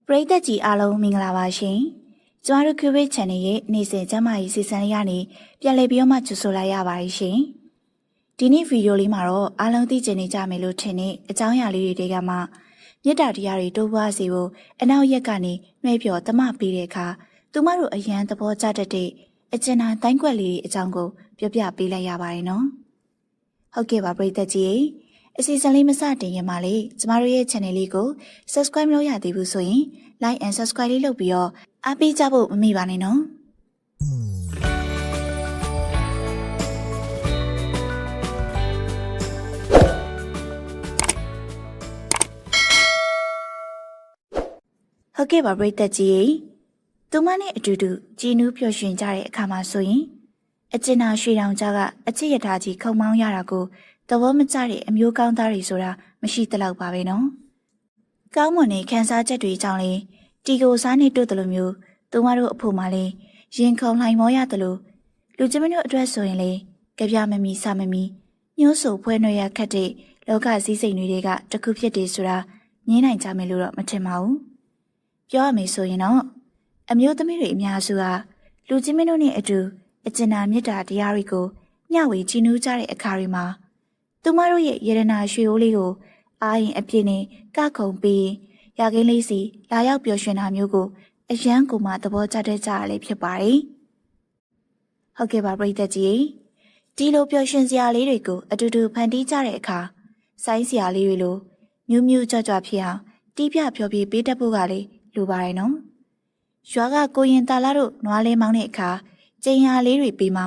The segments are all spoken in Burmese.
ပရိသတ်ကြီးအားလုံးမင်္ဂလာပါရှင်။ကျမတို့ Curate Channel ရဲ့နေ့စဉ်ကျမကြီးစီစဉ်လေးရနေပြန်လည်ပြီးတော့မှကြိုဆိုလိုက်ရပါတယ်ရှင်။ဒီနေ့ဗီဒီယိုလေးမှာတော့အားလုံးသိကျင်နေကြမယ်လို့ထင်တဲ့အကြောင်းအရာလေးတွေကမှမေတ္တာတရားတွေတိုးပွားစေဖို့အနောက်ရက်ကနေနှွှဲပြော်တမပေးတဲ့အခါသူမတို့အရန်သဘောကျတတ်တဲ့အကျဉ်းတိုင်းတိုင်းကွက်လေးအကြောင်းကိုပြောပြပေးလိုက်ရပါတယ်နော်။ဟုတ်ကဲ့ပါပရိသတ်ကြီးအစီအစဉ်လေးမစတင်ရင်မှလေကျမတို့ရဲ့ channel လေးကို subscribe လုပ်ရသေးဘူးဆိုရင် like and subscribe လေးလုပ်ပြီးတော့အားပေးကြဖို့မမေ့ပါနဲ့နော်ဟုတ်ကဲ့ပါပရိသတ်ကြီးသူမနဲ့အတူတူကြည်နူးပျော်ရွှင်ကြတဲ့အခါမှာဆိုရင်အကျဉ်းသားရွှေတောင်ကြားကအချစ်ရထားကြီးခုံမောင်းရတာကိုသဘောမကျတဲ့အမျိုးကောင်းသားတွေဆိုတာမရှိသလောက်ပါပဲနော်ကောင်းမွန်တဲ့ခန်းစားချက်တွေကြောင့်လေတီကိုစားနေတို့တယ်လို့မျိုးသူမတို့အဖို့မှလေရင်ခုန်လှိုင်မောရတယ်လို့လူချင်းမတို့အတွက်ဆိုရင်လေကြပြမမီစမမီညှိုးဆိုဖွဲနှွှဲရခတ်တဲ့လောကစည်းစိမ်တွေကတခုဖြစ်တယ်ဆိုတာငင်းနိုင်ကြမယ်လို့တော့မထင်ပါဘူးပြောရမယ်ဆိုရင်တော့အမျိုးသမီးတွေအများစုဟာလူချင်းမတို့နဲ့အတူအကျဉ်းသားမြတ်တာတရားတွေကိုမျှဝေကြည်နူးကြတဲ့အခါတွေမှာသူမတို့ရဲ့ယရနာရွှေအိုးလေးကိုအားရင်အပြည့်နဲ့ကခုံပြီးရကင်းလေးစီလာရောက်ပျော်ရွှင်တာမျိုးကိုအရန်ကိုမှသဘောကျတဲ့ကြရလေးဖြစ်ပါတယ်။ဟုတ်ကဲ့ပါပရိသတ်ကြီးဒီလိုပျော်ရွှင်စရာလေးတွေကိုအတူတူဖန်တီးကြတဲ့အခါဆိုင်းစရာလေးတွေလိုမြူးမြူးကြွကြွဖြစ်အောင်တီးပြဖြောပြပေးတတ်ဖို့ကလေးလိုပါတယ်နော်။ရွာကကိုရင်တာလာတို့နွားလေးမောင်းတဲ့အခါကျင်ရာလေးတွေပြီးမှ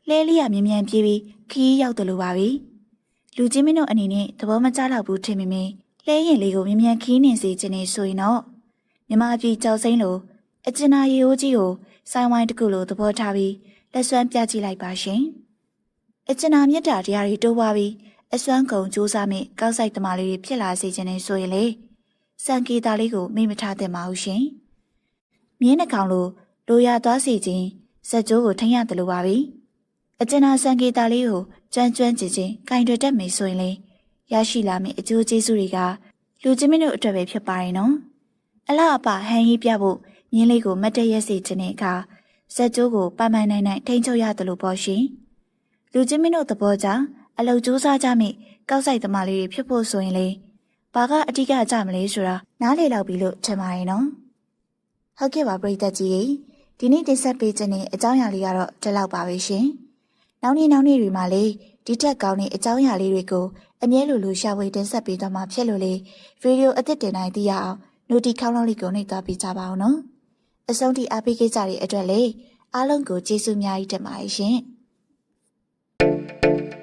လဲလေးရမြ мян ပြေးပြီးခီးရောက်တယ်လို့ပါပဲ။လူချင်းမင်းတို့အနေနဲ့သဘောမကျတော့ဘူးထင်မိမင်းလဲရင်လေးကိုမြ мян ခီးနေစေခြင်းနေဆိုရင်တော့မြမပြည်ကြောက်စိမ့်လို့အကျဉ်းသားရေအိုးကြီးကိုစိုင်းဝိုင်းတစ်ခုလိုသဘောထားပြီးလက်စွမ်းပြကြည့်လိုက်ပါရှင်။အကျဉ်းသားမြတ်တာတရားတွေတိုးပွားပြီးအစွမ်းကုန်စူးစမ်းမိကောက်ဆိုင်သမားလေးတွေဖြစ်လာစေခြင်းနေဆိုရင်လေစံကေတာလေးကိုမိမထားသင့်ပါဘူးရှင်။မြင်းနှကောင်လိုလိုရသွားစေခြင်းစက်ကြိုးကိုထိန်းရတယ်လို့ပါပဲ။အကျဉ်းသားစံကေတာလေးကိုကျွမ်းကျွမ်းကျင်ကျင်ကင်တွယ်တတ်မယ်ဆိုရင်လေရရှိလာမယ့်အကျိုးကျေးဇူးတွေကလူချင်းမင်းတို့အတွက်ပဲဖြစ်ပါရဲ့နော်။အလားအပဟန်ကြီးပြဖို့မြင်းလေးကိုမတ်တရက်စေခြင်းနဲ့အခါစက်ကြိုးကိုပိုင်ပိုင်နိုင်နိုင်ထိန်းချုပ်ရတယ်လို့ပေါ့ရှင်။လူချင်းမင်းတို့သဘောကြောင့်အလုတ်ကြိုးစားကြမိကောက်ဆိုင်သမားလေးတွေဖြစ်ဖို့ဆိုရင်လေဘာကအဓိကကြမလဲဆိုတာနားလေလောက်ပြီလို့ထင်ပါရဲ့နော်။ဟုတ်ကဲ့ပါပရိသတ်ကြီးဒီနေ့တင်ဆက်ပေးခြင်းနဲ့အကြောင်းအရာလေးကတော့ဒီလောက်ပါပဲရှင်။နောက်နေ့တွေမှာလေဒီထက်ကောင်းတဲ့အကြောင်းအရာလေးတွေကိုအမြဲလိုရှာဖွေတင်ဆက်ပေးသွားမှာဖြစ်လို့လေဗီဒီယိုအသစ်တင်တိုင်းသိရအောင်နိုတီခေါင်းလုံးလေးကိုနှိပ်သွားပေးကြပါအောင်နော်။အဆုံးထိအားပေးကြတဲ့အတွက်လေအားလုံးကိုကျေးဇူးအများကြီးတင်ပါတယ်ရှင်။